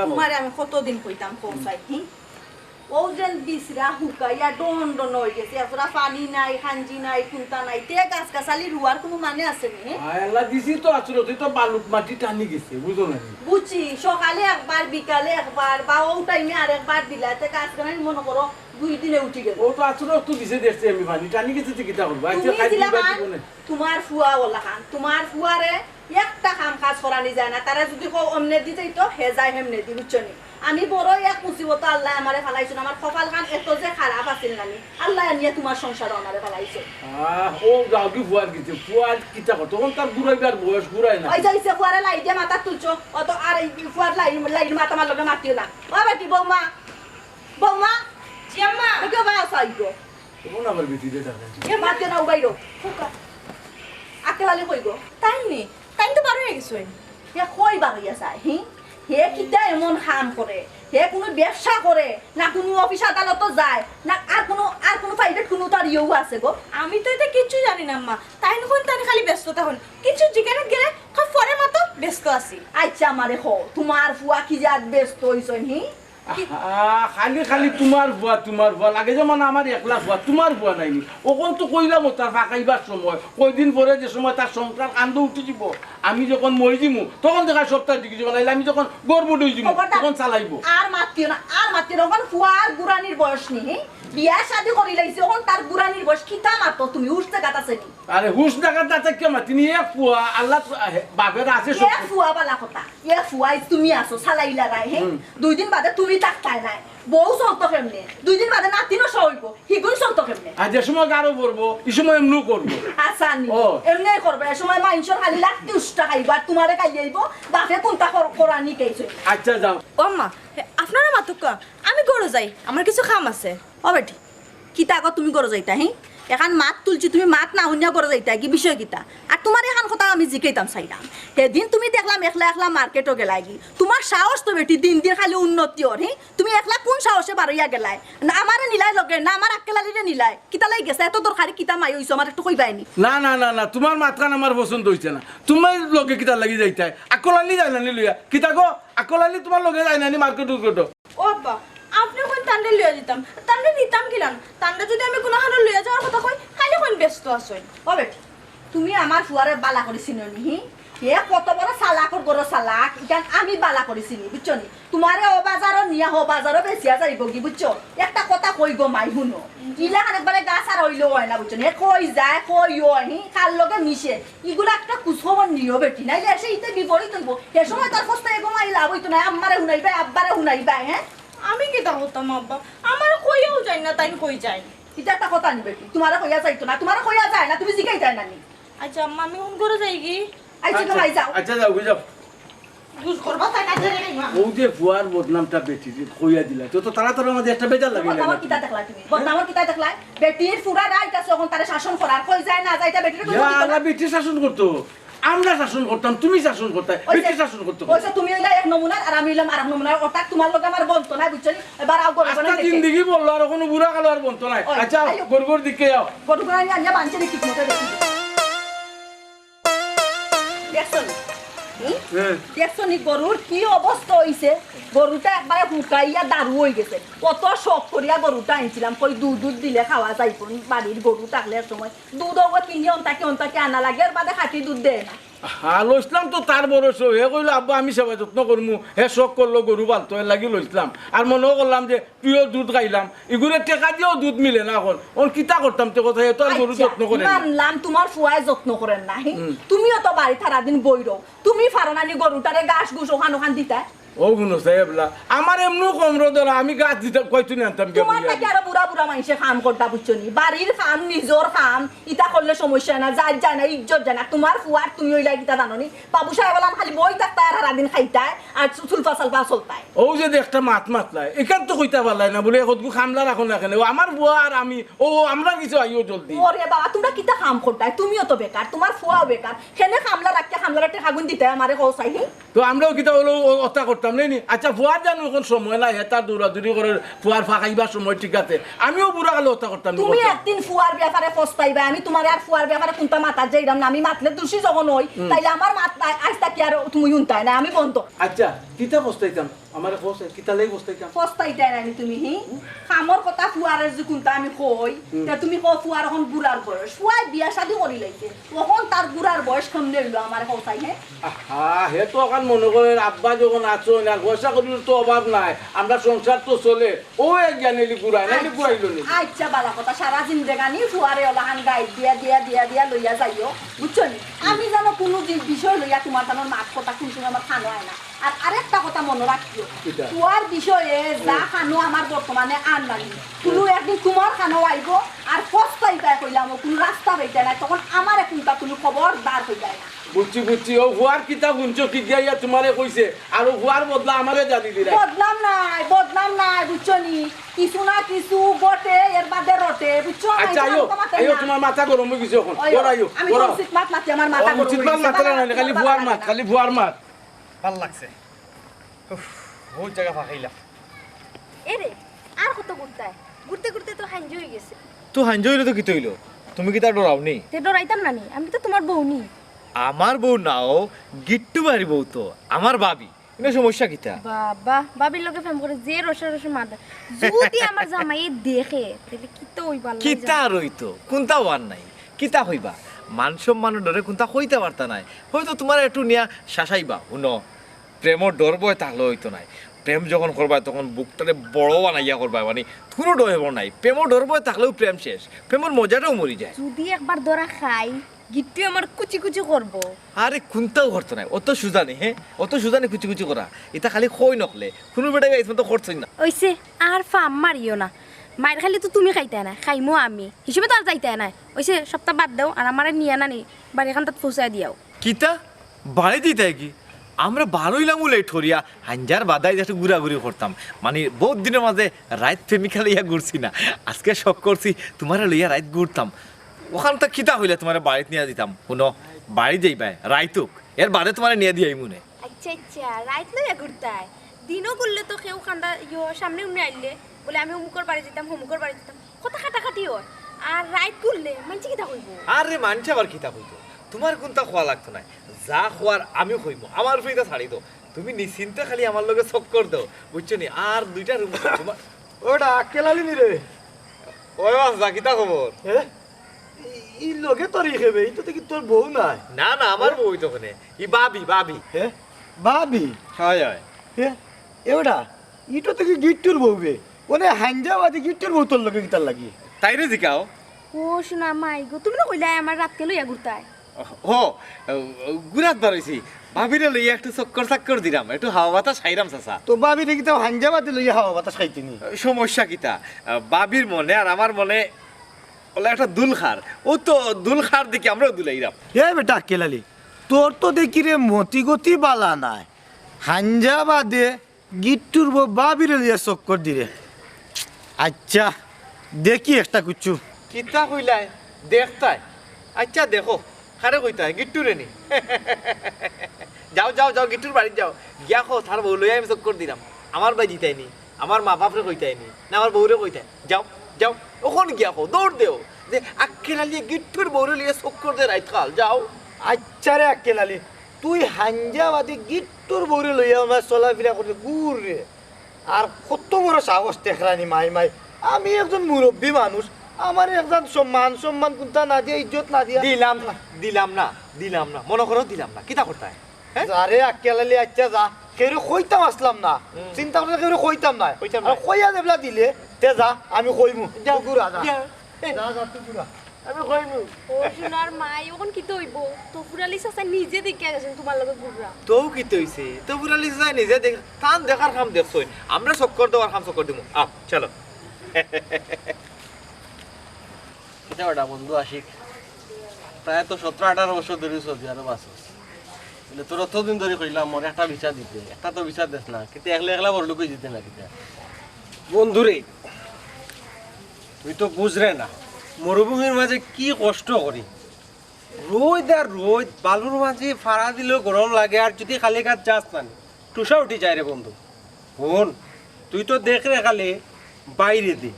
তোমারে আমি কতদিন কইতাম পৌঁছাই ও যেন বিছরা হুকাইয়া দণ্ড হয়ে গেছে এতটা পানি নাই খাঞ্জি নাই খুঁতা নাই তে গাছ গাছালি রুয়ার কোনো মানে আছে নি আল্লাহ দিছি তো আসলে তুই তো বালুক মাটি টানি গেছে বুঝো না বুঝছি সকালে একবার বিকালে একবার বা ও টাইমে আর একবার দিলা তে গাছ গাছালি মনে করো 2 দিনে উঠি গেল ও তো আসলে তো দিছে দেখছি আমি পানি টানি গেছে তুই কিটা করব আজকে তুমি খাই দিলা দিবা খান, জীবনে তোমার ফুয়া ওলা খান তোমার ফুয়ারে একটা কাম কাজ করানি যায় না তারা যদি অমনে দি যাইতো হে যায় হেমনে দি বুঝছনি আমি বড় এক মুসিবত আল্লাহ আমারে ফালাইছেন আমার কপাল খান এত যে খারাপ আছিল নানি আল্লাহ নিয়ে তোমার সংসার আমারে ফালাইছে ও গাউকি ফুয়ার গেছে ফুয়ার কিটা কর তখন তার বুড়াইবার বয়স বুড়াই না ওই যাইছে ফুয়ারে লাই দিয়ে মাথা তুলছো অত আর এই ফুয়ার লাই মাথা মার লগে মাতিও না ও বেটি বৌমা বৌমা জিয়াম্মা দেখো বা সাইগো তখন আবার বেটি দে টাকা এ মাতিও না উবাইরো ফুকা আকেলালে কইগো তাই নি তাই তো পার হয়ে গেছে হে কই বাগিয়া চাই হে কিটা এমন কাম করে হে কোনো ব্যবসা করে না কোনো অফিস আদালত যায় না আর কোনো প্রাইভেট কোনো তার ইয়েও আছে গো আমি তো এটা কিচ্ছু জানি না আম্মা তাই নখন তাই খালি ব্যস্ত তখন কিছু জিজ্ঞাসা গেলে পরে মতো ব্যস্ত আছি আচ্ছা আমারে হো তোমার ফুয়া কি জাত ব্যস্ত হইছন খালি খালি তোমার বুয়া লাগে যে মানে আমার একলা বুয়া তোমার বুয়া নাইনি ওখন তো কইলাম তার ফাঁকাইবার সময় কয়দিন পরে যে সময় তার সংসার কান্দ উঠে যাব আমি যখন মরি যাবো তখন দেখা সপ্তাহ দিকে যাব নাইলে আমি যখন গর্ব হয়ে যাব তখন চালাইবো আর মাতিও না ওখান ফুয়ার গুরানির বয়স নি বিয়া শাদি করি লাইছে ওখান তার গুরানির বয়স কিতা মাতো তুমি উঠতে গাতাছে নি আরে হুশ দেখা তাতে কে মাতিনি এক ফুয়া আল্লাহ বাপের আছে সব এ ফুয়া বালা কথা এ ফুয়াই তুমি আসো চালাইলা রাই 2 দিন বাদে তুমি তাকাই নাই বউ চলতো কেমনে 2 দিন বাদে নাতিনো সইব হিগুন চলতো কেমনে আর যে সময় গারো পড়বো এই সময় এমনি করবো আসানি এমনি করবে এই সময় মাইনসর খালি লাখটি উষ্টা খাইব আর তোমারে খাই যাইব বাপে কোনটা করানি কেইছে আচ্ছা যাও ও আম্মা আপনারা মাতুক আমি গড়ো যাই আমার কিছু কাম আছে ও বেটি কিতা আগত তুমি গড় যাইতা এখন মাত তুলছি তুমি মাত না শুনিয়া গড় যাইতা কি বিষয় কিতা আর তোমার এখন কথা আমি জিকাইতাম চাইলাম সেদিন তুমি দেখলাম একলা মার্কেটও গেলাই কি তোমার সাহস তো বেটি দিন দিন খালি উন্নতি ওর তুমি একলা কোন সাহসে বারইয়া গেলাই না আমারে নিলাই লগে না আমার আক্কেলালিরে নিলাই কিতা লাই গেছে এত দরকারি কিতা মাই হইছো আমার একটু কইবাইনি না তোমার মাথান আমার পছন্দ হইছে না তোমার লগে কিতা লাগি যাইতাই আকলালি যায় না লইয়া কিতা গো আকলালি তোমার লগে যায় না মার্কেট উর্কেট ও আব্বা আপনি কোন তান্ডে লইয়া দিতাম তান্ডে নিতাম কিলান তান্ডে যদি আমি কোনো হানো লইয়া যাওয়ার কথা কই খালি কোন ব্যস্ত আছেন ও বেটি তুমি আমার ফুয়ারে বালা করেছিল নি হে কত বড় সালাকর গড় সালাক ইখান আমি বালা করেছিনি বুঝছো নি তোমারে ও বাজারও নিয়া হো বাজারও বেচিয়া যাইব কি বুঝছো একটা কথা কই গো মাই শুনো ইলা একবারে গাছ আর হইলেও হয় না বুঝছো নি কই যায় কই হয় কার লগে মিশে ইগুলা একটা কুসখবর নিও বেটি নাইলে এসে ইতে বিপরীত হইব সে সময় তার কষ্ট এগো মাই লাভ হইতো না আম্মারে শুনাইবে আব্বারে শুনাইবা আমি কি তা হতাম আব্বা আমার কইয়াও যাই না তাই কই যাই এটা একটা কথা নি বেটি তোমারে কইয়া যাইতো না তোমারে কইয়া যায় না তুমি জিগাই যায় না নি আচ্ছা আম্মা আমি কোন করে যাই কি আইছো তো ভাই যাও আচ্ছা যাও যাও দুষ করবা তাই না জানি না ও যে ফুয়ার বদনামটা বেটি কইয়া দিলা তো তাড়াতাড়ি আমাদের একটা বেজার লাগে বদনামর কিতা দেখলা তুমি বদনামর কিতা দেখলা বেটির ফুরা রাইট আছে যখন তারে শাসন করার কই যায় না যাইতা বেটির কই আল্লাহ বেটি শাসন করতো আমরা শাসন করতাম তুমি শাসন করতে বেটি শাসন করতে ওইসা তুমি হইলা এক নমুনা আর আমি হইলাম আরেক নমুনা অর্থাৎ তোমার লগে আমার বলতো না বুঝছনি এবার আও গরু আজকে জিন্দেগি বললো আর কোনো বুড়া কালো আর বলতো না আচ্ছা গরুর দিকে যাও গরু গানি আনিয়া বানছে ঠিক মতো দেখি দেখছনি গরুর কি অবস্থা হইছে গরুটা একবারে হুকাইয়া দারু হয়ে গেছে কত শখ করিয়া গরুটা আনছিলাম কই দুধ দিলে খাওয়া যাইব বাড়ির গরু থাকলে সময় দুধ কিনে অন্তাকে আনা লাগে আর বাদে খাঁটি দুধ দেয় না লইছিলাম তো তার বরস হে কইলো আব্বা আমি সেবা যত্ন করমু হে শখ করলো গরু পালতো এর লাগি লইছিলাম আর মনেও করলাম যে তুইও দুধ খাইলাম এগুলো টেকা দিয়েও দুধ মিলে না এখন ওর কিতা করতাম তো কথা তো আর গরু যত্ন করে মানলাম তোমার ফুয়ায় যত্ন করেন না তুমিও তো বাড়ি সারাদিন বইরো তুমি ফারনানি গরুটারে ঘাস ঘুষ ওখান দিতা ও গুনো সাহেবলা আমার এমনও কম রোদলা আমি গাছ দিতে কইতুনি আনতাম তোমার নাকি আরো বুড়া মানুষে কাম করতা বুঝছনি বাড়ির কাম নিজর কাম ইটা করলে সমস্যা না যাই যায় না ইজ্জত যায় না তোমার ফুয়ার তুমি ওই লাগিতা জাননি বাবু সাহেব বললাম খালি বই থাকতা আর সারাদিন খাইতাই আর চুলপা সালপা চলতাই ও যে একটা মাতলাই এখান তো কইতা পারলাই না বলে কতগু খামলা রাখো না কেন আমার বুয়া আর আমি ও আমরা কিছু আইও জলদি ওরে বাবা তোমরা কিতা কাম করতাই তুমিও তো বেকার তোমার ফুয়াও বেকার সেনে খামলা রাখতে হাগুন দিতে আমারে কও চাই তো আমরাও কিতা হলো অতা করতাম নেই আচ্ছা ফুয়ার জানো এখন সময় নাই হেতা দৌড়াদৌড়ি করে ফুয়ার ফাঁকাইবার সময় ঠিক আছে আমিও বুড়া গেলে অতা করতাম তুমি একদিন ফুয়ার ব্যাপারে পস্তাইবা আমি তোমার আর ফুয়ার ব্যাপারে কোনটা মাথা যাইরাম না আমি মাতলে দোষী যখন হই তাইলে আমার মাথা আজ তাকি আর তুমি উনতাই না আমি বন্ধ আচ্ছা কিতা পস্তাইতাম আমার বসে কিতালেই বসতাইতাম পস্তাইতাই নানি তুমি হি কামৰ কথা ফুয়ারের যে কোনটা আমি কই তা তুমি কো ফুয়ার এখন বুড়ার বয়স ফুয়াই বিয়া শাদি করি লাইছে তখন তার বুড়ার বয়স কমনে হইলো আমার কওতাই হে হে তো এখন মনে করেন আব্বা যখন আছো না পয়সা করির তো অভাব নাই আমরা সংসার তো চলে ও এক জ্ঞানেলি ঘুরাই নাইলে ঘুরাইলো নি আচ্ছা বালা কথা সারা জিন্দেগানি ফুয়ারে ওলাহান গাই দিয়া লইয়া যাইও বুঝছো নি আমি জানো কোনো বিষয় লইয়া তোমার জানো নাক কথা কিন্তু আমার খানো হয় না আর আরেকটা কথা মনে রাখিও কিটা? তোমার বিষয়ে যা খানো আমার বর্তমানে আন নানি কোনো একদিন তোমার খানো আইব আর পস্তাইতাই কইলাম কোনো রাস্তা হইতে নাই তখন আমার এখনটা কোনো খবরদার হই যায় না বুঝছি ও হুয়ার কিতাব শুনছো কি দিয়া তোমারে কইছে আর হুয়ার বদলা আমারে জানি দিলা বদনাম নাই বুঝছো নি কিছু না কিছু বটে এর বাদে রটে বুঝছো না, আচ্ছা এটা আইও আমার মাথায় আইও না। তোমার মাথা গরম হয়ে গেছে এখন আইও, আইও আমি বড় উচিত মাত মাতি আমার মাথা গরম উচিত হয়ে মাত গেছে। মাত্রা নাই খালি ভুয়ার মাত খালি ভুয়ার মাত ভাল লাগছে বহুত জায়গা ফাঁকাইলা এরে আর কত ঘুরতে ঘুরতে তো হাঞ্জি হয়ে গেছে তো হাঞ্জ হইলো তো কি তৈল তুমি কি তার ডরাও নি তে ডরাইতাম না নি আমি তো তোমার বউ নি আমার বউ নাও গিট্টু বাড়ি বউ তো আমার ভাবি কোনো সমস্যা কিতা বাবা বাবির লগে ফেম করে যে রসে রসে মাথা যদি আমার জামাই দেখে তাহলে কি তো ওই ভালো কিতা রইতো কোনটা ওয়ান নাই কিতা হইবা মান সম্মানের ডরে কোনটা হইতে পারতা নাই হয়তো তোমার একটু নিয়া শাসাইবা শুনো প্রেমর ডর বয় তাহলে হইতো নাই প্রেম যখন করবা তখন বুকটারে বড় বানাইয়া করবা মানে কোনো ডর হইব নাই প্রেমর ডর বয় থাকলেও প্রেম শেষ প্রেমর মজাটাও মরি যায় যদি একবার ধরা খাই গিট্টু আমার কুচি কুচি করবো আরে কোনটাও করতো নাই অত সুজানি হ্যাঁ অত সুজানি কুচি কুচি করা এটা খালি খই নকলে কোনো বেটাকে এই তো করছই না ওইসে আর ফাম মারিও না মায়ের খালি তো তুমি খাইতে নাই খাইমো আমি হিসেবে তো আর যাইতে নাই ওইসে সপ্তাহ বাদ দাও আর আমার নিয়ে নানি বাড়িখান তাত পৌঁছাই দিয়াও কিতা বাড়ি দিতে কি আমরা বারোইলাম উলে ঠরিয়া হাঞ্জার বাদাই একটু ঘুরাঘুরি করতাম মানে বহুত দিনের মাঝে রাত প্রেমিকা লইয়া ঘুরছি না আজকে শখ করছি তোমার লইয়া রাত ঘুরতাম ওখান তো খিতা হইলে তোমার বাড়িতে নিয়ে দিতাম কোনো বাড়ি যাইবাই রাইতুক এর বাদে তোমার নিয়ে দিয়াই মনে আচ্ছা আচ্ছা রাইত লইয়া ঘুরতাই দিনও করলে তো কেউ কান্দা সামনে উমনে আইলে বলে আমি অমুকর বাড়ি যেতাম অমুকর বাড়ি যেতাম কথা কাটাকাটি হয় আর রাইত করলে মানছি কিতা কইব আরে মানছে আবার খিতা হইতো তোমার কোনটা খোয়া লাগতো না যা খোয়ার আমি হইব আমার ফ্রিটা ছাড়ি দাও তুমি নিশ্চিন্তে খালি আমার লগে চক্কর দাও বুঝছো নি আর দুইটা রুম তোমার ওটা কেলালি নি রে ওই বাস কিতা খবর হ্যাঁ ই লগে তোর ই খেবে তো দেখি তোর বউ নাই না না আমার বই তো ওখানে ই বাবি বাবি হ্যাঁ ভাবি হয় হয় হ্যাঁ এওটা ইটো থেকে গিট্টুর বউ বে ওনে হাঞ্জাবাদি গিট্টুর বউ তোর লগে কিতার লাগি তাইরে জিকাও ও শোনা মাই গো তুমি না কইলাই আমার রাতকে লইয়া ঘুরতাই ও গুরাত বারইছি ভাবিরে লইয়া একটু চক্কর চাক্কর দিলাম একটু হাওয়া বাতাস খাইরাম চাচা তো ভাবি দেখি তো হাঞ্জাবাদি লইয়া হাওয়া বাতাস খাইতিনি সমস্যা কিতা বাবির মনে আর আমার মনে ওলা একটা দুলখার ও তো দুলখার দেখি আমরাও দুলাইরাম হে বেটা কেলালি তোর তো দেখি রে মতি গতি বালা নাই হাঞ্জাবাদে গিট্টুর বউ ভাবিরে লইয়া চক্কর দিরে আচ্ছা দেখি একটা কুচু কিতা কইলাই দেখতাই আচ্ছা দেখো খারে কইতাই গিট্টুরে নি যাও যাও যাও গিট্টুর বাড়ি যাও গিয়া খো তার বউ লইয়া আমি চক্কর দিলাম আমার বাই জিতাইনি আমার মা বাপরে কইতাইনি না আমার বউরে কইতাই যাও যাও ওখান গিয়া খো দৌড় দেও যে আক্কে লালিয়ে গিট্টুর বউরে লিয়ে চক্কর দে রাইত খাল যাও আচ্ছা রে কেলালি তুই হাঞ্জাবাদি গিট্টুর বউরে লইয়া আমার চলাফেরা করতে গুড় রে আর কত বড় সাহস দেখরানি মাই মাই আমি একজন মুরব্বী মানুষ আমার একজন সম্মান কোনটা না দিয়ে ইজ্জত না দিয়া দিলাম না দিলাম না দিলাম না মনে করো দিলাম না কিতা করতাই হ্যাঁ আরে আক্কেলালি আচ্ছা যা কেউ কইতাম আসলাম না চিন্তা করে কেউ কইতাম না কইতাম না। আর কইয়া দেবলা দিলে তে যা আমি কইমু যাও গুড়া যা যাও। যা যা তুই গুড়া আমি কইমু ও শোনার মাই ওখন কি তো হইব তো ফুরালি চাচা নিজে দেখে গেছেন তোমার লগে ঘুররা তোও কি তৈছে তো বুড়ালি যাই নিজে দেখ তান দেখার কাম দেখছই আমরা চক্কর দেওয়ার কাম চক্কর দিমু আও চলো এটা ওটা বন্ধু আশিক প্রায় তো 17-18 বছর ধরে সৌদি আরব আছস বলে তোর অতদিন ধরে কইলাম মোর একটা ভিসা দিতে একটা তো ভিসা দেস না কিন্তু একলা একলা বড় লোকই দিতে না কিতা বন্ধুরে তুই তো বুঝরে না মরুভূমির মাঝে কি কষ্ট করি রোদ আর রোদ বালুর মাঝে ফাড়া দিলেও গরম লাগে আর যদি খালি কাজ যাস না টুসা উঠি যায় রে বন্ধু বোন তুই তো দেখ রে খালি বাইরে দে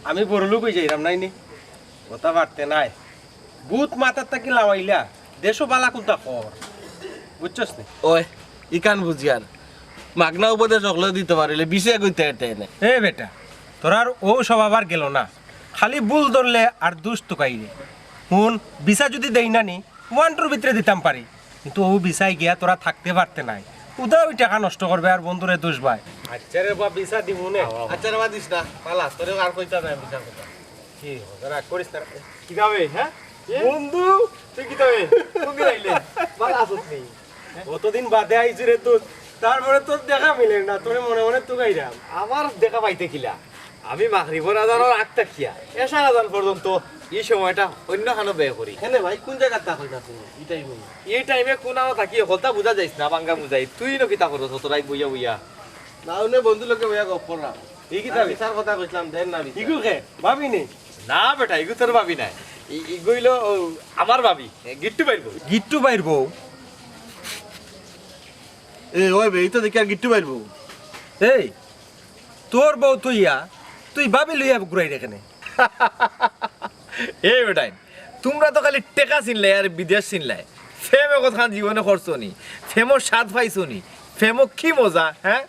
আমি বড় লোকই যাইরাম নাইনি কথা বাড়তে নাই ভূত মাথার তাকি লাগাইলা দেশও বালা কোনটা কর বুঝছস নি ওই ইকান বুঝিয়ার মাগনা উপদেশ হকলে দিতে পারিলে বিষে কইতে এটা এনে এ বেটা তোরার ও স্বভাব আর গেল না খালি বুল ধরলে আর দুষ তুকাইলে শুন বিছা যদি দেই না নি 1-2 ভিতরে দিতাম পারি কিন্তু ও বিছাই গিয়া তোরা থাকতে পারতে নাই উদা ওই টাকা নষ্ট করবে আর বন্ধুরে দোষ ভাই আচ্ছা রে বাপ বিছা দিব নে আচ্ছা রে দিস না পালা তোরে আর কইতা নাই বিচার কথা কি তোরা করিস না কিভাবে হ্যাঁ বন্ধু তুই কিভাবে তুমি আইলে ভালো আসত নেই কতদিন বাদে আইছি রে তুই তারপরে তোর দেখা মিলে না তোরে মনে মনে তুকাইরাম আমার দেখা পাইতে কিলা আমি মাগরিবর আজানের আগ তাকিয়া এশার আজান পর্যন্ত এই সময়টা অন্য খানো ব্যয় করি এনে ভাই কোন জায়গা তা কইনা তুমি এটাই বলি এই টাইমে কোনাও থাকি হলতা বুঝা যাইছ না বাঙ্গা বুঝাই তুই ন কিতা করছ তোরাই বইয়া বইয়া না উনি বন্ধু লোকে বইয়া গপ করলাম এই কি তাবি বিচার কথা কইছিলাম দেন না বিচার ইগু খে ভাবি নি না বেটা এগু তোর ভাবি নাই ইগুইল আমার ভাবি গিট্টু পাইব গিট্টু বাইর বউ এ ওই বে এই তো দেখি আর গিট্টু পাইবো এই তোর বউ তুই ভাবি লইয়া ঘুরাই রেখে এ বেটাই তোমরা তো খালি টেকা চিনলাই আর বিদেশ চিনলাই ফেমে কথা জীবনে করছো নি ফেমো স্বাদ পাইছো নি ফেমো কি মজা হ্যাঁ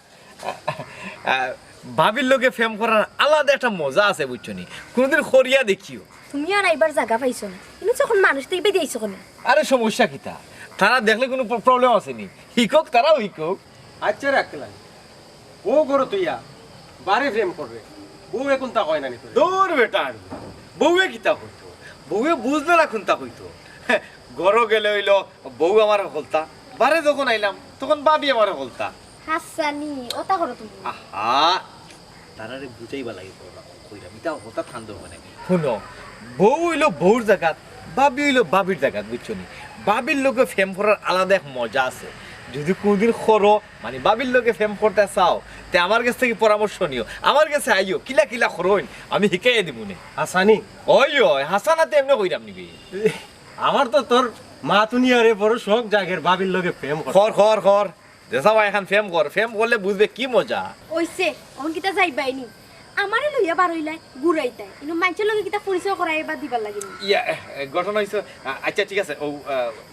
ভাবির লোকে ফেম করার আলাদা একটা মজা আছে বুঝছো নি কোনোদিন খরিয়া দেখিও তুমি আর আইবার জায়গা পাইছো না কিন্তু যখন মানুষ দেখবে দিয়েছো কেন আরে সমস্যা কিতা তারা দেখলে কোনো প্রবলেম আছে নি হিকক তারাও হিকক আচ্ছা রাখলাম ও করো তুইয়া বারে ফ্রেম করবে বউ এখন তা কয় না নি তোর দূর বেটা বউয়ে কিতা কইতো বউয়ে বুঝলো না কোনটা কইতো গড় গেলে হইলো বউ আমার হলতা বারে যখন আইলাম তখন বাবি আমার হলতা হাসানি ওটা করো তুমি আহা তারারে বুঝাইবা লাগে কইলাম এটা হঠাৎ ঠান্ড মানে শুনো বউ হইলো বউর জায়গাত বাবি হইলো বাবির জায়গাত বুঝছো নি বাবির লোকে ফেম করার আলাদা এক মজা আছে যদি কোনদিন খরো মানে বাবির লোকে ফেম করতে চাও তে আমার কাছ থেকে পরামর্শ নিও আমার কাছে আইও কিলা কিলা খরইন আমি শিখাইয়ে দিব নে হাসানি ওই ওই হাসানাতে এমনি কইরাম নিবি আমার তো তোর মা তুনিয়ারে বড় শখ জাগের ভাবির লগে প্রেম কর খর খর খর দেশা ভাই এখন ফেম কর ফেম করলে বুঝবে কি মজা ওইছে অন কিতা যাইবাইনি আমারে লইয়া বার হইলাই ঘুরাইতাই কিন্তু মানুষের লগে কিতা পরিচয় করাইবা দিবার লাগে ইয়া ঘটনা হইছে আচ্ছা ঠিক আছে ও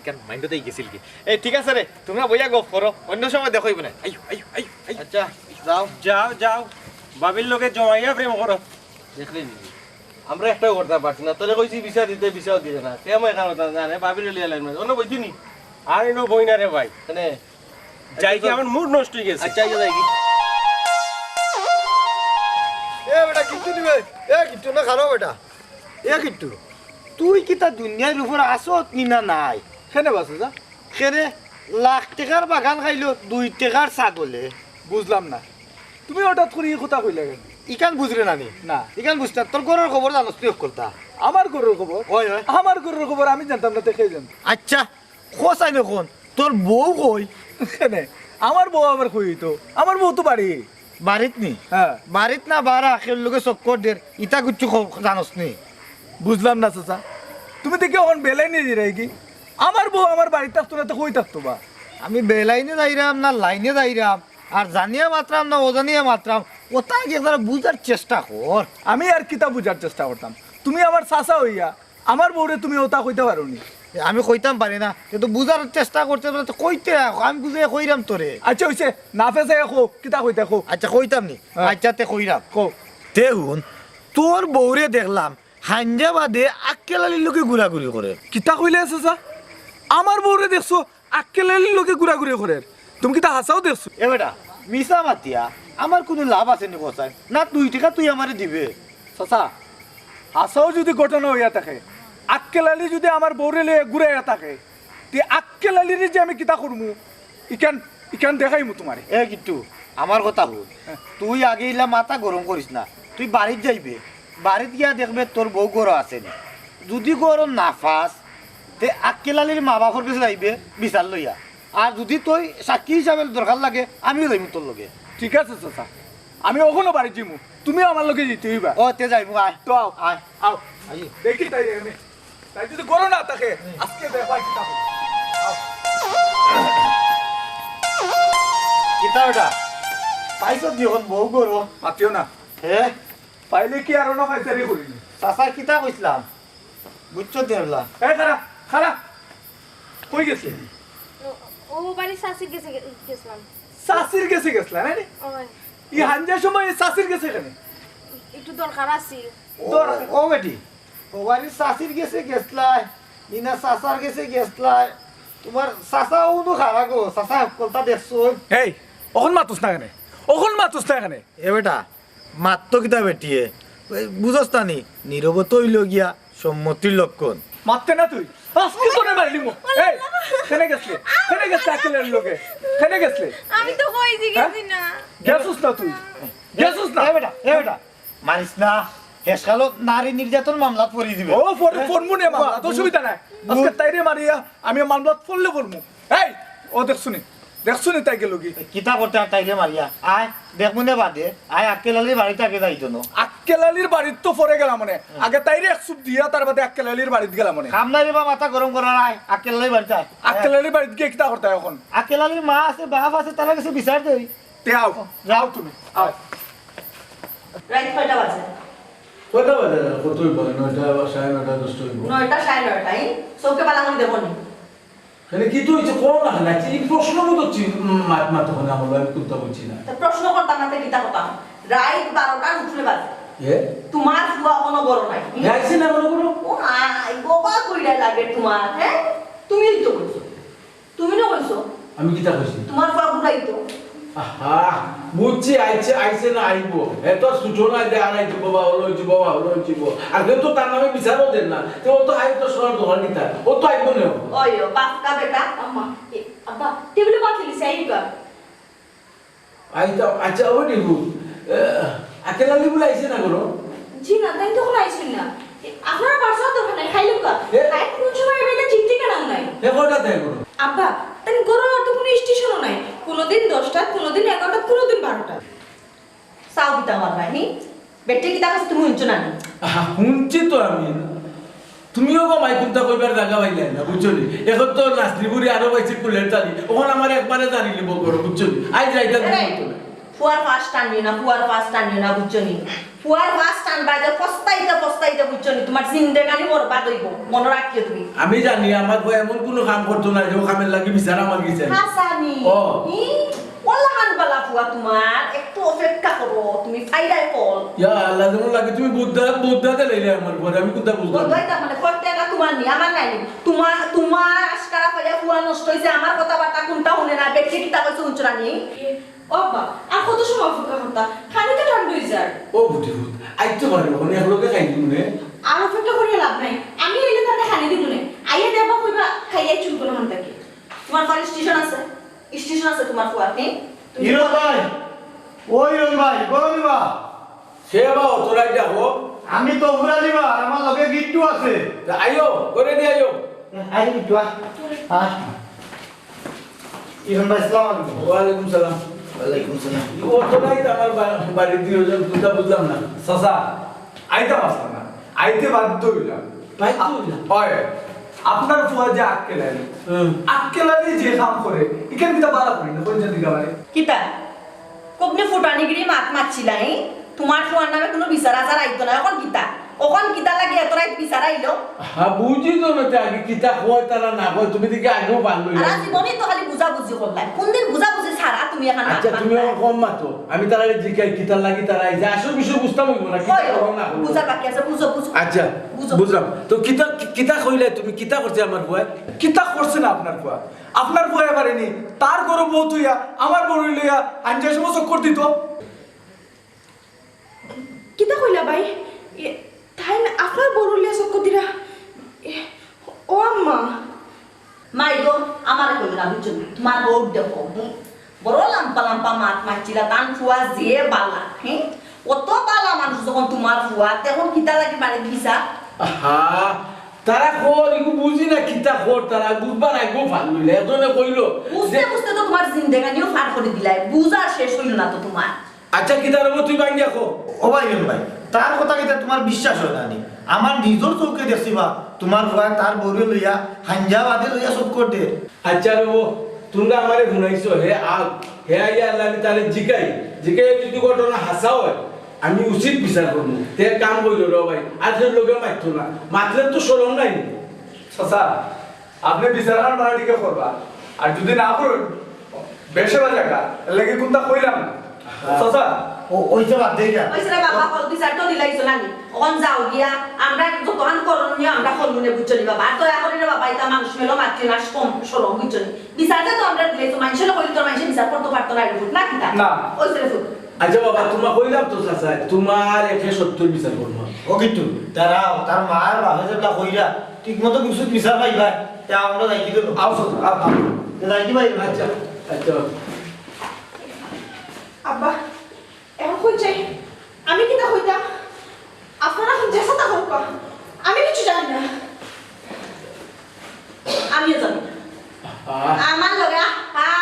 কেন মাইন্ডতেই গেছিল কি এই ঠিক আছে রে তোমরা বইয়া গপ করো অন্য সময় দেখইব না আইও আইও আইও আচ্ছা যাও যাও ভাবির লগে জমাইয়া প্রেম করো দেখলি নি আমরা একটাও করতে পারছি না তোরে কইছি বিচার দিতে বিচার দিতে না কে মই কারণ জানে বাবির লিয়া লাইন অন্য বইছি নি আর এনো বই না রে ভাই মানে যাই কি আমার মুড নষ্ট হয়ে গেছে আচ্ছা যাই কি এ বেটা কিট্টু দিবে এ কিট্টু না খারাপ বেটা এ কিট্টু তুই কি তা দুনিয়ার উপর আসত নি না নাই কেনে বাসু যা কেরে লাখ টাকার বাগান খাইলো 2 টাকার ছাগলে বুঝলাম না তুমি হঠাৎ করে এই কথা কইলে কেন ইকান বুঝরে নানি না ইকান বুঝতা তোর ঘরের খবর জানোস তুই করতা আমার গরুর খবর ওই ওই আমার গরুর খবর আমি জানতাম না দেখে জানতাম আচ্ছা খোসাই নখন তোর বউ কই কেনে আমার বউ আবার কই তো আমার বউ তো বাড়ি বাড়িত নি হ্যাঁ বাড়িত না বারা আখের লোকে চক্কর দের ইটা কুচ্ছু জানোস নি বুঝলাম না চাচা তুমি দেখি এখন বেলাই নিয়ে যাই কি আমার বউ আমার বাড়ি থাকতো না তো কই থাকতো বা আমি বেলাইনে যাইরাম না লাইনে যাইরাম আর জানিয়া মাত্রাম না অজানিয়া মাত্রাম ওটা কি একবার বুঝার চেষ্টা কর আমি আর কিতা বুঝার চেষ্টা করতাম তুমি আমার চাচা হইয়া আমার বউরে তুমি ওটা কইতে পারো নি আমি কইতাম পারি না কিন্তু বুঝার চেষ্টা করতে বলে তো কইতে রাখো আমি বুঝে কইরাম তোরে আচ্ছা হইছে না ফেসে খো কিতা কইতে খো আচ্ছা কইতাম নি হ্যাঁ। আচ্ছা তে কইরাম খো তে হুন তোর বউরে দেখলাম হাঞ্জা বাদে আক্কেলালির লোকে ঘুরাঘুরি করে কিতা কইলে চাচা আমার বউরে দেখছো আক্কেলালির লোকে ঘুরাঘুরি করে তুমি কিতা হাসাও দেখছো এ বেটা মিছা মাতিয়া আমার কোনো লাভ আছে নি কোথায় না 2 টাকা তুই আমারে দিবে চাচা হাসাও যদি ঘটনা হইয়া থাকে আক্কেলালি যদি আমার বউরে লিয়ে ঘুরাইয়া থাকে তে আক্কেলালির যে আমি কিতা করমু ইকান দেখাইমু তোমারে এ কিট্টু আমার কথা হল তুই আগে ইলা মাথা গরম করিস না তুই বাড়িত যাইবে বাড়িত গিয়া দেখবে তোর বউ গরম আছে নি যদি গরম না ফাস তে আক্কেলালির মা বাপর কাছে যাইবে বিচার লইয়া আর যদি তুই সাক্ষী হিসাবে দরকার লাগে আমিও যাইমু তোর লগে ঠিক আছে চাচা আমি ওখানে বাড়ি যাইমু তুমি আমার লগে যেতে হইবা ও তে যাইমু আয় তো আও আয় আও আই দেখি তাই আমি তাই যদি গরম না থাকে আজকে দেখবা কিতা হবে। আও। কিতা ওটা পাইছ দিখন বউ গরম মাতিও না হে পাইলে কি আর না পাইছে রে করিনি চাচা কিতা কইছিলাম বুঝছো দেবলা এই খারা খারা কই গেছে ও বাড়ি শাসি গেছিলাম শাসির গেছে গেছলা না ওই ই হাঞ্জার সময় শাসির গেছে কেন একটু দরকার আছিল ও বেটি ও বাড়ির শাসির গেছে গেছলাই ইনা শাসার গেছে গেছলাই তোমার শাসা উনো খারা গো শাসা কলতা দেখছো এই অখন মাতুস না কেনে অখন মাতুস না কেনে এ বেটা মাত্র কিতা বেটিয়ে বুঝস না নি নীরবত হইল গিয়া সম্মতির লক্ষণ মারতে না তুই আজকে তোরে মারলি মো এই কেনে গেছলে আকেলের লোকে কেনে গেছলে আমি তো কইছি গেছি না গেছুস না তুই গেছুস না এ বেটা মারিস না হেসকালত নারী নির্যাতন মামলাত পড়ি দিবে ও ফোরমু নে মামলা তো সুবিধা নাই আজকে তাইরে মারিয়া আমি মামলাত পড়লে পড়মু এই ও দেখছুনি তাই গেল কি কিতা করতে তাইলে মারিয়া আয় দেখবো না বাদে আয় আকেলালি বাড়িতে আগে যাইতো না আক্কেলালির বাড়িত তো পরে গেলাম মানে আগে তাইরে এক সুপ দিয়া তার বাদে আক্কেলালির বাড়িত গেলাম মানে কামনারি বা মাথা গরম করার আয় আকেলালি বাড়িতে আয় আক্কেলালির বাড়িত গিয়ে কিতা করতে এখন আকেলালির মা আছে বাপ আছে তারা কাছে বিচার দেই তে আও যাও তুমি আও রাইট কয়টা বাজে কয়টা বাজে কতই বলে 9টা 9:30 10টা হইব 9টা 9:30 চৌকে বালা করে দেবো নি মানে কি তো হইছে কোন না না এই প্রশ্ন মতো মাত হনে আমরা আমি কুত্তা বলছি না তা প্রশ্ন করতাম না তে কিতা করতাম রাইট 12টা উঠলে বাজে এ তোমার ফুয়া কোনো বড় নাই গাইছে না মনে করো ও আই গোবা কইরা লাগে তোমার হ্যাঁ তুমিই তো কইছো তুমি না কইছো আমি কিতা কইছি তোমার ফুয়া বুড়াই তো আহা বুঝছি আইছে না আইব এত সূচনা দে আনাইছি বাবা হলো আর কেউ তো তার নামে বিচারও দেন না তো ও তো আইব তো সোনার দোকান নিতা ও তো আইব না ওই বাপকা বেটা আম্মা আব্বা টেবিলে ভাত লিছে আইবা আইতা আচ্ছা ও নিবু আকেলা লিবু আইছে না করো জি না তাই তো কোনো আইছেন না আপনারা পারছো তো ওখানে খাইলেন কা এ? তাই কোন সময় এবারে ঠিক ঠিকানাও নাই এ কয়টা দেয় করো আব্বা তাই গরম আর তো কোনো স্টেশনও নাই কোনোদিন 10টা কোনোদিন 11টা কোনোদিন 12টা সাউ বিতা মার নাই বেটে কিতা কাছে তুমি শুনছো না শুনছি তো আমি তুমিও গো মাই কুন্তা কইবার জায়গা পাইলে না বুঝছো নি এখন তো নাস্তিপুরি আরো পাইছি কুলের চালি ওখানে আমার একবারে জানি লিব করো বুঝছো নি আই যাইতা ফুয়ার ফার্স্ট টানিও না বুঝছো নি ফুয়ার ফার্স্ট টানবা যে পস্তাইতে বুঝছো নি তোমার জিন্দেগানি বরবাদ হইব মনে রাখিও তুমি আমি জানি আমার বউ এমন কোনো কাম করতো না যে ও কামের লাগি বিচার আমার গেছে হাসানি ও। ওলা হানবালা ফুয়া তোমার একটু অপেক্ষা করো তুমি ফাইরাই কল ইয়া আল্লাহ যেমন লাগে তুমি বুদ্ধা লাইলে আমার ঘরে আমি কোনটা বুঝলাম না। বলবাই মানে প্রত্যেকটা তোমার নি আমার নাই তোমার আশকারা ফলে ফুয়া নষ্ট হইছে আমার কথাবার্তা কোনটা শুনে না বেটে কিতা কইছে শুনছো না নি ও বাবা আর কত সময় ফুকা হতা খালি তো ঠান্ডা হয়ে যায় ও বুদ্ধি ভূত আইতে পারে ওখানে এক লোকে খাই দিন নে আর অপেক্ষা করিয়া লাভ নাই আমি এলে তাতে খালি দিব না আইয়া দেবা কইবা খাইয়া চুল করে হান থাকে তোমার ঘরে স্টেশন আছে তোমার ফুয়ার নি হিরো ভাই ওই রোল ভাই গরম দিবা সে বা অতরাই যাবো আমি তো উড়া দিবা আর আমার লগে গিট্টু আছে আইও করে দিয়ে আইও আই গিট্টু আয় ইরন ভাই আসসালামু আলাইকুম ওয়ালাইকুম সালাম ওয়ালাইকুম সালাম অতরাই আমার বাড়ি দিয়ে কোনটা বুঝলাম না চাচা আইতে পারলাম না আইতে বাধ্য হইলাম বাধ্য হইলাম? হয় আপনার ফুয়া যে আক্কেলালি আক্কেলালি যে কাম করে এখানে কিতা বালা করি না কোন জাতি গাবারে কিতা কবনে ফুটানিগিরি মাত মারছিলাই তোমার ফুয়ার নামে কোনো বিচার আচার আইতো না ওখন কিতা লাগে এত রাইত বিচার আইলো হ্যাঁ বুঝি তো না আগে কিতা হয় তারা না হয় তুমি দিকে আগেও পারলো আর জীবনে তো খালি বুঝাবুঝি করলাই কোনদিন বুঝাবুঝি ছাড়া তুমি এখন আচ্ছা তুমি আমার কম মাতো আমি তারা জিজ্ঞাই কিতার লাগি তারা এই যে আসল বিষয় বুঝতাম হইব না কিতা করো না করো। বুঝার বাকি আছে বুঝো আচ্ছা বুঝলাম তো কিতা কইলে তুমি কিতা করছে আমার বুয়া কিতা করছে না আপনার ফুয়া আপনার ফুয়া পারেনি তার গরু বউ তুইয়া আমার গরু লইয়া আঞ্জা সময় চক্কর দিত কিতা কইলা ভাই তাই না আপনার বড়লিয়া চক্কর দিরা ও আম্মা মাই গো আমার কইল না বুঝছো তোমার বউ দেখো বড় লাম্পা মাত মারছিলা তান ফুয়া যে বালা হ্যাঁ অত বালা মানুষ যখন তোমার ফুয়া তখন কিতা লাগে মানে দিছা আহা তারা খোর ইগু বুঝি না কিতা খোর তারা বুঝবা না গো ভাল লইলে এজনে কইলো বুঝতে বুঝতে তো তোমার জিন্দেগানিও ফার করে দিলাই বুঝা শেষ হইল না তো তোমার আচ্ছা কিতা রব তুই বাইঙ্গা দেখো ও ভাই ইরন ভাই তার কথা কিতা তোমার বিশ্বাস হয় না নি আমার নিজর চোখে দেখছিবা তোমার ফুয়া তার বউরে লইয়া হাঞ্জা বাদে লইয়া সব করতে আচ্ছা রব তোমরা আমারে শুনাইছো হে হে আইয়া আল্লাহ আমি তারে জিগাই যদি ঘটনা হাসা হয় আমি উচিত বিচার করবো তে কাম কইলো রে ভাই আজের লোকে মারতো না মাতলে তো সরম নাই চাচা আপনি বিচার মারাটিকে করবা আর যদি না করুন বেশেবা জায়গা লেগে কোনটা কইলাম চাচা ওই যে বাদ দেই ওই সেরা বাবা কল বিচার তো দিলাইছো নানি অন যাও গিয়া আমরা যতক্ষণ করণীয় আমরা করবনে বুঝছনি বাবা আর দয়া করে রে বাবা এটা মানুষ মেলো মাতৃ নাশ কম সরম বুঝছনি বিচারটা তো আমরা দিলাইছো মানুষের কইলে তো মানুষের বিচার করতে পারতো না এরকম না কিতা না। ওই সেরা ফুট আচ্ছা বাবা তোমার কইলাম তো চাচা তোমার 170 বিচার করবো ও কিন্তু দাঁড়াও তার মার বাবা যেটা কইরা ঠিক মতো কিছু বিচার পাইবা তা আমরা যাইতে দেব আও চাচা আও যাইতে পাইবা আচ্ছা আচ্ছা আব্বা এখন কই যাই আমি কিতা কইতাম আপনারা এখন যে কথা হোক আমি কিছু জানি না আমিও জানি না আমার লগে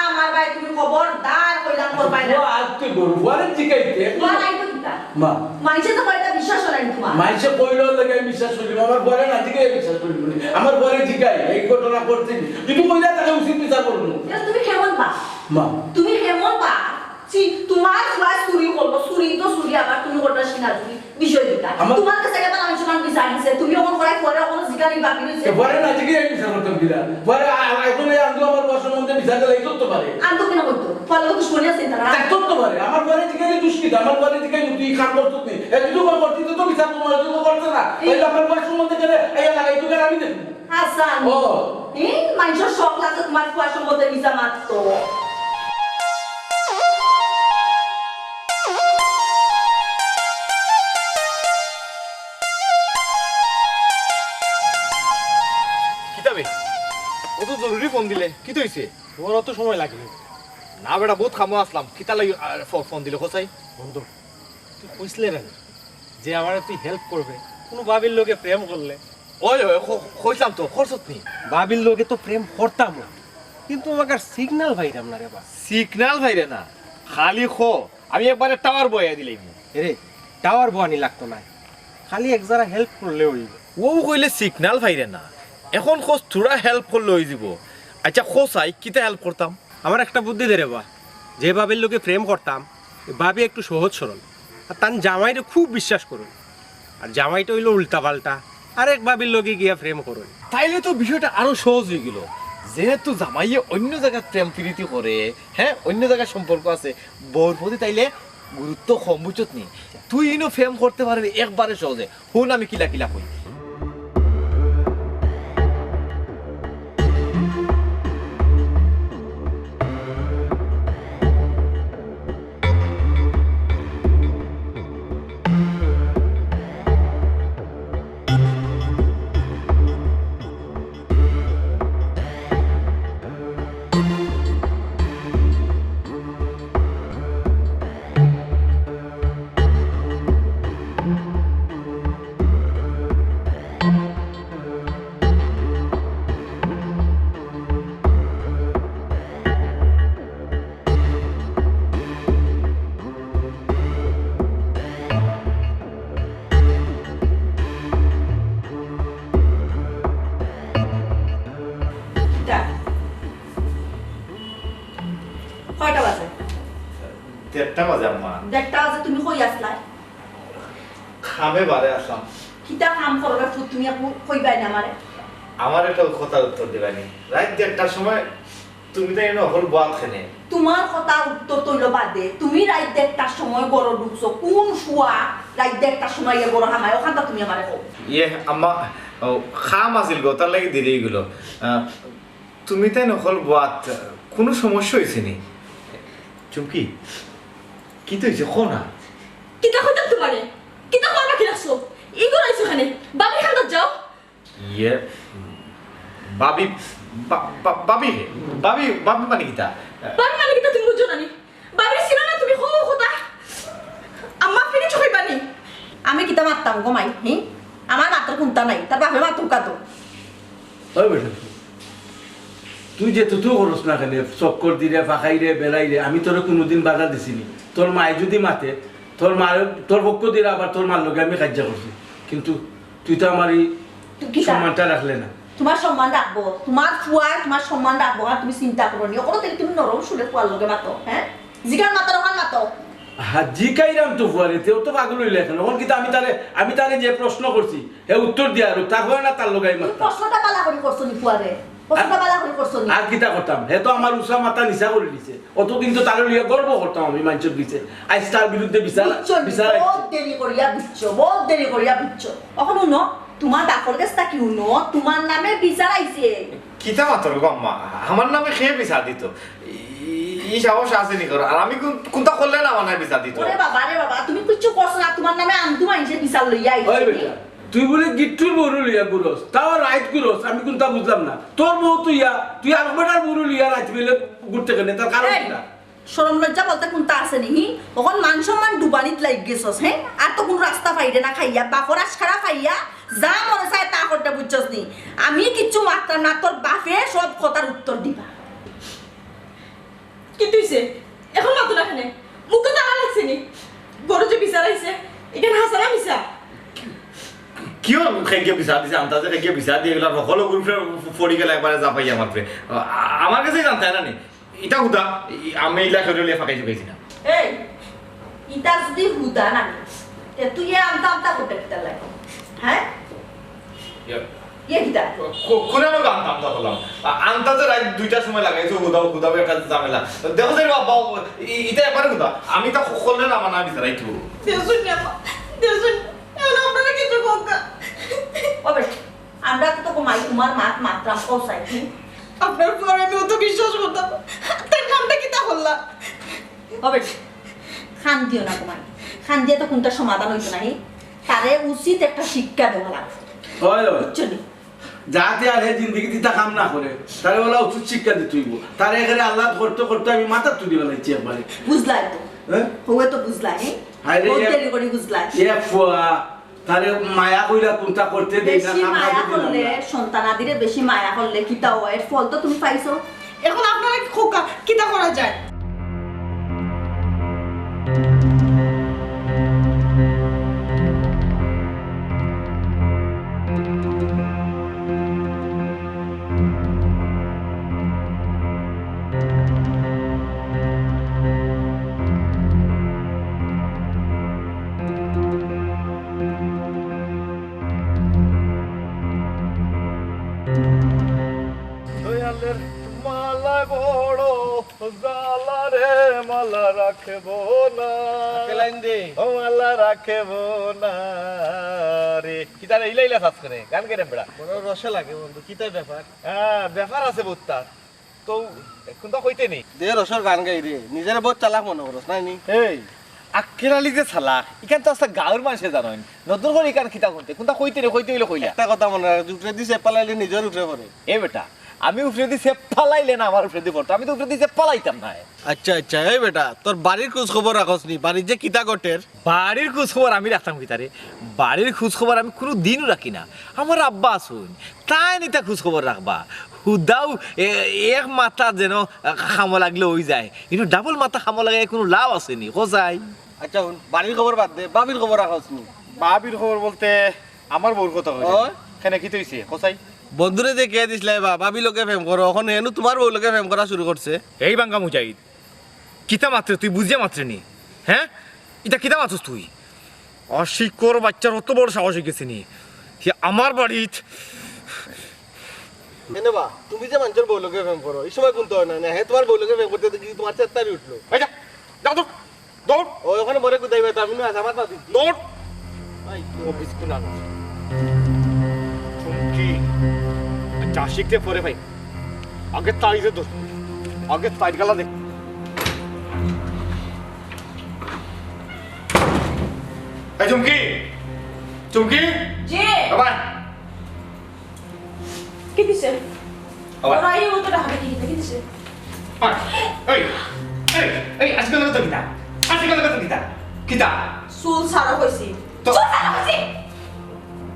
আমার ভাই তুমি খবরদার কইলাম করবাই না আজ তুই গরুয়ারে জিগাইতে তোমার আইতো কিতা মা মাইছে তো কয়টা বিশ্বাস হয় না তোমার মাইসে কইল লাগে বিশ্বাস করি আমার ঘরে না জিগাই বিশ্বাস করি আমার ঘরে জিগাই এই ঘটনা করতে যদি কইলা তাহলে উচিত বিচার করব এটা তুমি কেমন পা মা তুমি কেমন পা তোমার ক্লাস চুরি করবো চুরি তো চুরি আবার তুমি করতে শিনা চুরি বিষয় দিতা তোমার কাছে কেমন আমি সমান বিচার দিছে তুমি অমন করাই পরে অমন জিগানি বাকি রইছে ঘরে না জিগাই বিচার করতে দিলা ঘরে এখন এই আন্দো আমার বর্ষ মধ্যে বিচার দিলে করতে পারে আনতো কিনা করতো ফলে দুশ্মনী আছে তারা করতে পারে আমার ঘরে জিগাই দুষ্কৃত আমার ঘরে জিগাই তুই কাম করতে নেই এই তুই করতে তো বিচার তোমার তো করতে না এই আমার বর্ষ মধ্যে গেলে এই লাগাই তুই আমি দেখব হাসান ও এই মানুষের শখ লাগে তোমার কুয়াশার মধ্যে মিশা মারতো কিতাবে ও তো জরুরি ফোন দিলে কি তো হইছে তোর অত সময় লাগবে না বেটা বহুত খামো আসলাম কিতা লাগি ফোন দিলে কোথায় বন্ধু তুই কইসলে না যে আমার তুই হেল্প করবে কোনো বাবির লোকে প্রেম করলে ওই ওই কইলাম তো খরচত নি বাবির লোকে তো প্রেম করতাম না কিন্তু আমাকে সিগন্যাল পাইতাম না রে বা সিগন্যাল ভাইরে না খালি খো আমি একবারে টাওয়ার বয়া দিলাম রে টাওয়ার বোয়ানি লাগতো না খালি এক যারা হেল্প করলে হইব ও কইলে সিগন্যাল ভাইরে না এখন খোঁজ থোড়া হেল্প করলে হয়ে যাব আচ্ছা খোঁচাই কিতা হেল্প করতাম আমার একটা বুদ্ধি দে রে বা যে বাবির লোকে প্রেম করতাম বাবি একটু সহজ সরল আর তার জামাইটা খুব বিশ্বাস করুন আর জামাইটা হইলো উল্টা পাল্টা আরেক বাবির লোকে গিয়া প্রেম করুন তাইলে তো বিষয়টা আরো সহজ হয়ে গেল যেহেতু জামাইয়ে অন্য জায়গায় প্রেম প্রীতি করে হ্যাঁ অন্য জায়গায় সম্পর্ক আছে বউর প্রতি তাইলে গুরুত্ব কম বুঝত নি তুই ইনো প্রেম করতে পারবি একবারে সহজে হুন আমি কিলা কিলা কই কয়টা বাজে 1:30 বাজে আম্মা 1:30 বাজে তুমি কই আসলাই খামে বারে আসলাম কিতা কাম করবে ফুট তুমি আপু কইবাই না আমারে আমার একটা কথা উত্তর দিবানি রাত 1:30টার সময় তুমি তো এনে হল বাত খেনে তোমার কথা উত্তর তৈল বাদে তুমি রাত 1:30টার সময় গরো ঢুকছো কোন শুয়া রাত 1:30টার সময় এ গরো হামায় ওখানটা তুমি আমারে কও ইয়ে আম্মা খাম আছিল গো তার লাগি দেরি গেল তুমি তাই নহল বাত কোনো সমস্যা হয়েছে নি চুমকি কি তো হয়েছে কো না কিতা কইতাম তোমারে কিতা কইবা কি রাখছো ইগো রাইছো খানে বাবি খান্দাত যাও ইয়ে বাবি বাবি বাবি বাবি মানে কিতা বাবি মানে কিতা তুমি বুঝো না নি বাবির ছিল না তুমি কও কথা আম্মা ফিরে চকইবা নি আমি কিতা মারতাম গো মাই হি আমার মাত্র কোনটা নাই তার বাপে মাত্র কাতো ওই বেটা তুই যে তুই করস না কেন চক্কর দিলে ফাঁকাই রে বেড়াই রে আমি তোর কোনোদিন বাধা দিছিনি তোর মায়ে যদি মাতে তোর মার তোর পক্ষ দিলে আবার তোর মার লগে আমি কার্য করছি কিন্তু তুই তো আমার এই সম্মানটা রাখলে না তোমার সম্মান রাখবো তোমার ফুয়ার তোমার সম্মান রাখবো আর তুমি চিন্তা করো নি ওগুলো থেকে তুমি নরম সুরে ফুয়ার লগে মাতো হ্যাঁ জিগান মাতো ওখান মাতো জি কাইরাম তো ফুয়ারে তেও তো পাগল হইলে এখন ওখান কিন্তু আমি তারে যে প্রশ্ন করছি হে উত্তর দিয়া আর তা হয় না তার লগাই মাত্র প্রশ্নটা পালা করে করছো নি ফুয়ারে পছন্দ বালা করে করছো নি আর কিতা করতাম হে তো আমার উষা মাথা নিচা করে দিছে অতদিন তো তার লিয়ে গর্ব করতাম আমি মানুষের দিছে আজ তার বিরুদ্ধে বিচার বিচার বহুত দেরি করিয়া বুঝছো বহুত দেরি করিয়া বুঝছো এখন উনো তোমার ডাকর কাছটা কি উনো তোমার নামে বিচার আইছে কিতা মাত্র গো আম্মা আমার নামে খেয়ে বিচার দিত ই সাহস আছে নি করো আর আমি কোনটা করলে না আমার নামে বিচার দিত ওরে বাবা তুমি কিচ্ছু করছো না তোমার নামে আন্দু মাইছে বিচার লইয়া ওই আইছে বেটা তুই বলে গিট্টুর বড় লিয়া গুরস তাও রাইট গুরস আমি কোনটা বুঝলাম না তোর বউ তুই আর বেটার বড় লিয়া রাইট গেলে ঘুরতে গেলে তার কারণ কিনা শরম লজ্জা বলতে কোনটা আছে নি তখন মান সম্মান ডুবানিত লাগ গেছস হ্যাঁ আর তো কোন রাস্তা পাইরে না খাইয়া বাপর আশখারা খাইয়া যা মনে চায় তা করতে বুঝছস নি আমি কিচ্ছু মারতাম না তোর বাপে সব কথার উত্তর দিবা কি তুইছে এখন মাতো না খানে মুখে টাকা লাগছে নি বড় যে বিচার আইছে এখানে হাসানা মিছা কিয় খেয়ে বিচার দিছে আন্তাজে খেয়ে বিচার দিয়ে গেলাম সকলো গ্রুপে পড়ি গেলে একবারে যা পাই আমার আমার কাছেই জানতে না নি এটা হুদা আমি ইলা করে ফাঁকাই চুকাইছি না এই ইটা যদি হুদা না তে তুই আমতা আমতা করতে কিতা লাগে হ্যাঁ কিতা কোনে লোক আনতাম হলাম আনতাজে রাত 2টার সময় লাগাইছো হুদা একটা ঝামেলা দেখো যে বাবা এটা একবারে হুদা আমি তা করলে না আমার না বিচার আইতো দেশুন না দেশুন এখন আপনারা কিছু কোকা ওবে আমরা তো কমাই তোমার মাত্রা পৌঁছাই আপনার পরে আমি অত বিশ্বাস করতাম তার কামটা কি তা হল্লা ওবে খান দিও না কমাই খান দিয়ে তো কোনটা সমাধান হইতো না তারে উচিত একটা শিক্ষা দেওয়া লাগবে হয় বুঝছনি যাতে আর হে জিন্দগি দিতা কাম না করে তারে বলা উচিত শিক্ষা দিতে হইব তারে এখানে আল্লাহ করতে করতে আমি মাথা তুলি বেলাইছি একবারে বুঝলাই তো হ্যাঁ হয়ে তো বুঝলাই হায় রে, বহুত দেরি করে বুঝলাই এক ফুয়া তারে মায়া কইরা কোনটা করতে দেই না বেশি কাম মায়া না করলে দিলে সন্তানাদিরে বেশি মায়া করলে কিতা হয় এর ফল তো তুমি পাইছো এখন আপনারা খোকা কি তা করা যায় দয়ালের মালায় বড় জালা রে মালা রাখবো না লাইন দে ও মালা রাখবো না রে কিতা রে ইলাইলা সাজ করে গান করে বেড়া বড় রসে লাগে বন্ধু কি তাই ব্যাপার হ্যাঁ ব্যাপার আছে বুত্তা তো এখন তো কইতে নেই দে রসর গান গাই রে নিজের বহুত চালাক মনে করস নাই নি এই আক্কেরালি যে ছালা ইখান তো আছে গাঁৱৰ মানুষে জানোই নতুন করে ইখান কিতা করতে কোনটা কইতে রে কইতে হইলো কইলা একটা কথা মনে রাখ উঠে দিছে পালাইলে নিজের উঠে পড়ে এ বেটা আমি উপরে দিছে পালাইলে না আমার উপরে দিব আমি তো উপরে দিছে পালাইতাম না আচ্ছা আচ্ছা এই বেটা তোর বাড়ির খোঁজ খবর রাখস নি বাড়ির যে কিতা গটের বাড়ির খোঁজ খবর আমি রাখতাম কিতারে বাড়ির খোঁজ খবর আমি কোনো দিনও রাখি না আমার আব্বা আসুন তাই নিতা খোঁজ খবর রাখবা হুদাও এক মাথা যেন খামো লাগলে হয়ে যায় কিন্তু ডাবল মাথা খামো লাগে কোনো লাভ আসেনি কোথায় আচ্ছা শুন বাড়ির খবর বাদ দে বাবির খবর রাখস নি বাবির খবর বলতে আমার বউর কথা ও? কেন কি তৈছে কোথায় বন্ধুরে যে কে দিছিলে বা বাবি লোকে ফেম করো এখন হেনু তোমার বউ লোকে ফেম করা শুরু করছে এই বাঙ্গা মুজাহিদ কিতা মাত্র তুই বুঝিয়া মাত্র নি হ্যাঁ এটা কিতা মাত্র তুই অশিকর বাচ্চার অত বড় সাহস হয়ে গেছে নি আমার বাড়িত এনে বা তুমি যে মানুষের বউ লোকে ফেম করো এই সময় কোনতে হয় না হে তোমার বউ লোকে ফেম করতে দেখি তোমার চেত্তারি উঠলো এই যা যাও তো দৌড় ও ওখানে মরে কোথায় আমি না আমার পা দিচ্ছি দৌড় অফিস কোনা চুমকি যা শিখতে পরে ভাই আগে তাইজে দোষ আগে তাইজ গেলা দেখ এই চুমকি চুমকি জি বাবা কি দিছে আবার। ওরা এই মতো টাকা কি দিছে এই এই এই আজকাল তো কিতা আজকাল তো কিতা কিতা চুল সারা হইছি তো- চুল সারা হইছি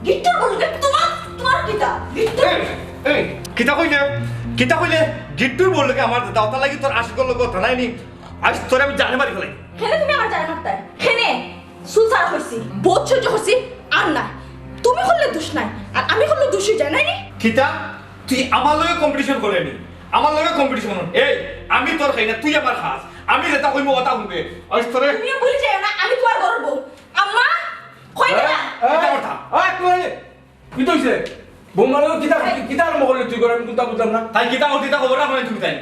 গিট্টুর বলকে তোমার কিতা গিট্টু এই কিতা কইলে গিট্টুর বললে আমার দাওতা লাগি তোর আশিকর লোক কথা নাই নি আজ তোরে আমি জানে মারি ফেলাই হেনে তুমি আমার জানা মারতাই হেনে চুল সারা হইছি বহুত সহ্য হইছি আর না তুমি করলে দোষ নাই আর আমি করলে দোষই যায় নাই কিতা তুই আমার লগে কম্পিটিশন করে নি আমার লগে কম্পিটিশন এই আমি তোর খাই না তুই আমার খাস আমি যেটা কইব ওটা শুনবে আজ তোরে তুমি ভুলে যাও না আমি তোমার বড় বউ আম্মা কই না কিতা কথা ওই তুই কি হইছে বোমালো কিতা কিতা আরম্ভ করলি তুই করে আমি কোনটা বুঝলাম না তাই কিতা করতে খবর রাখো না তুমি তাই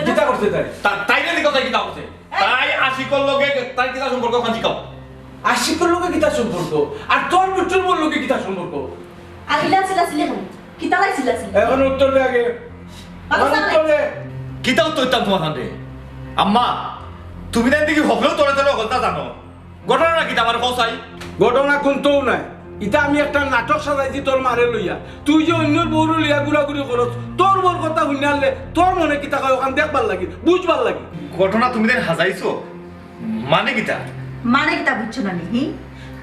কিতা করছে তাই তাই না কথা কিতা করছে তাই আশিকর লগে তার কিতা সম্পর্ক খান জিকাও আশিকের লোকে কিতা সম্পর্ক আর তোর বুঝছুর মোর লোকে কিতা সম্পর্ক আর ইলা ছিল এখন কিতা লাইছিল এখন উত্তর দে আগে উত্তর দে কিতা উত্তর দিতাম তোমার কাছে আম্মা তুমি তাই দেখি হকলেও তোরে তোরে হলতা জানো ঘটনা কিতা আমার কসাই ঘটনা কোনটাও নাই ইটা আমি একটা নাটক সাজাইছি তোর মারে লইয়া তুই যে অন্যর বউর লইয়া ঘুরাঘুরি করস তোর বউর কথা শুনালে তোর মনে কিতা কয় ওখান দেখবার লাগি বুঝবার লাগি ঘটনা তুমি তাই হাজাইছো মানে কিতা মানে কিতা বুঝছো না নি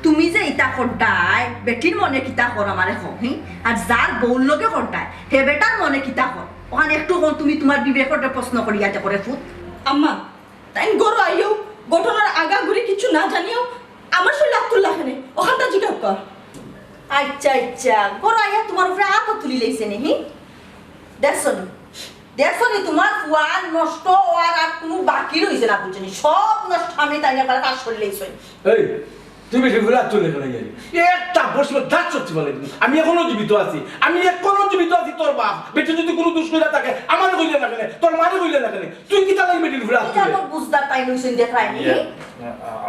তুমি যে ইটা করতাই বেটির মনে কিতা কর আমারে হি আর যার বউর লগে করতাই হে বেটার মনে কিতা কর ওখানে একটু কোন তুমি তোমার বিবেকর প্রশ্ন করিয়া যা করে ফুট আম্মা তাই গরু আইও ঘটনার আগা ঘুরে কিছু না জানিও আমার শরীর আব্দুল্লাহ খানে ওখানটা জিজ্ঞাসা কর আচ্ছা আচ্ছা বড় আইয়া তোমার উপরে আপদ তুলি লাইছে নি দেখছো নি তোমার ফুয়ার নষ্ট হওয়ার আর কোনো বাকি রইছে না বুঝনি সব নষ্ট আমি তাই না কাজ করে লাইছে এই তুমি সেগুলো আর চলে গেলে যাই একটা বসে দাঁত সত্যি বলে আমি এখনো জীবিত আছি আমি এখনো জীবিত আছি তোর বাপ বেটে যদি কোনো দুষ করে থাকে আমার কইলে না কেন তোর মারে কইলে না কেন তুই কি তালাই বেটির ঘুরে আসছিস এটা বুঝদার তাই নইছে দেখাই নি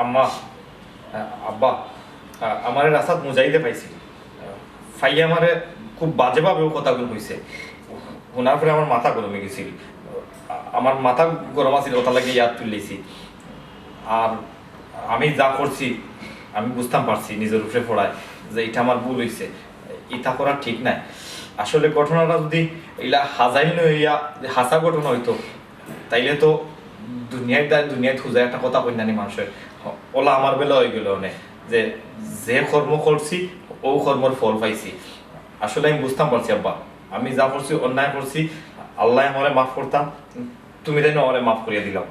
আম্মা আব্বা আমারে রাস্তাত মুজাইতে পাইছি ফাই আমারে খুব বাজেভাবেও কথাগুলো হয়েছে শোনার পরে আমার মাথা গরমে গেছিল আমার মাথা গরম আছিল ওটা লাগে ইয়াদ তুলেছি আর আমি যা করছি আমি বুঝতাম পারছি নিজের উপরে পড়ায় যে এটা আমার ভুল হয়েছে এটা করা ঠিক নাই আসলে ঘটনাটা যদি এগুলা হাজাইল নইয়া হাসা ঘটনা হইতো তাইলে তো দুনিয়ায় খুঁজে একটা কথা কইনানি মানুষের ওলা আমার বেলা হয়ে গেল অনেক যে কর্ম করছি ও কর্মর ফল পাইছি আসলে আমি বুঝতাম পারছি আব্বা আমি যা করছি অন্যায় করছি আল্লাহ আমারে মাফ করতাম তুমি তাই না আমারে মাফ করিয়া দিলাম